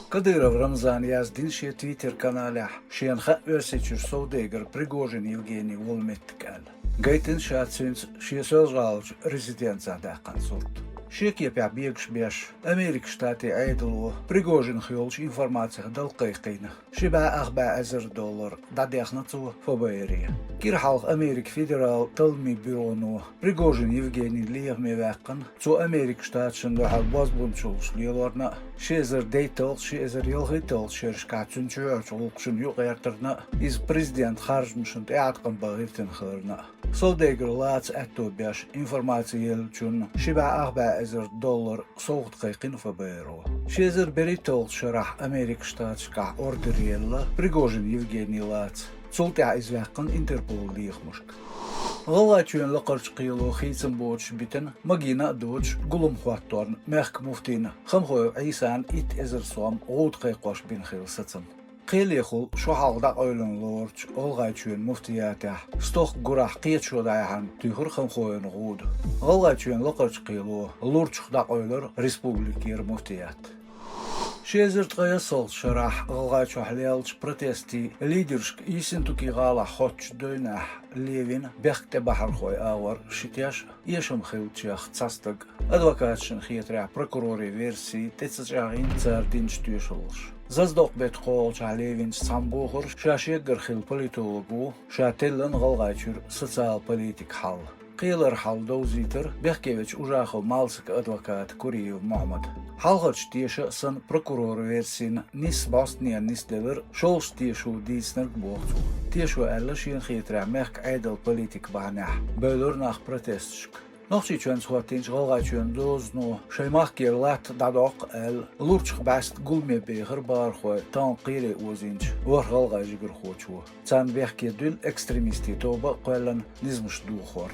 Kadyrov Ramzan yazdin şe Twitter kanalı şenha öseçür Saudegar Prigozhin Evgeniy Volmettikal. Gaytin şatsins şe sözgalç rezidenza daqan sort. Şek yapya beş Amerika Ştatı aydılğı Prigozhin xiyolç informasiya dalqayqayna. Şiba axba azır dolar dadyaxnatsu foberiya. Kir halq Amerika Federal Talmi Büronu Prigozhin Evgeniy Liyevmevaqan zu Amerika Ştatında hal bozbunçuluşluyorlarna şezer deytel şezer yılgıtel şerşkatçınçı olqşun yuqayartırna iz prezident xarjmışın teatqan bağırtın xırna. Saudegar lats attobiyaş informasiya üçün şiba axba azır dolar soğut qayqin fobero. Şezer beritel şarah Amerika Ştatska orderiyella Prigozhin Evgeniy lats Sulta izvaqan Interpol liyxmushk. Galaçyon laqarç qiylo xitsin boç bitin magina doç gulum xwattorn merk muftin xamxo İsan it ezer som oğut qayqoş bin xilsatsın. Qilixul şu halda oylan lorç olgaçyon muftiyata stoq gurah qiyeçodayan tühür xamxoyn qud. Galaçyon laqarç qiylo lorçda oylar respublikir muftiyat. Şezert qayasol şarah algaç ahliyalç protesti lidersk isin tuki gala xoç dönah Levin bekte bahar xoy awar şityaş yaşam xilçaq tsastag advokatşın xiyetra prokurori versi tetsacağın tsardinç tüyşolş. Zazdok bet qolç Levin sambuğur şaşegir xil politologu şatellan galgaçur sosyal politik hal. Qiylar hal doziter Bekkeviç ujaxo malsik advokat Kuriyev Muhammad. Halgaç tieşa san prokuror versin nis Bosniya nis delir şolş tieşu diisnerg boğtu. Tieşu erlaşin xietra merk aydal politik bahnah. Bölür nach protestşk. Noxçi çön suatinç galgaçön dozno şeymahkir lat dadok el lurçq bast gulme behir barxoy tan qire ozinç var galgajigir xoçu. San Bekke dül ekstremisti toba qoylan nizmuş duxor.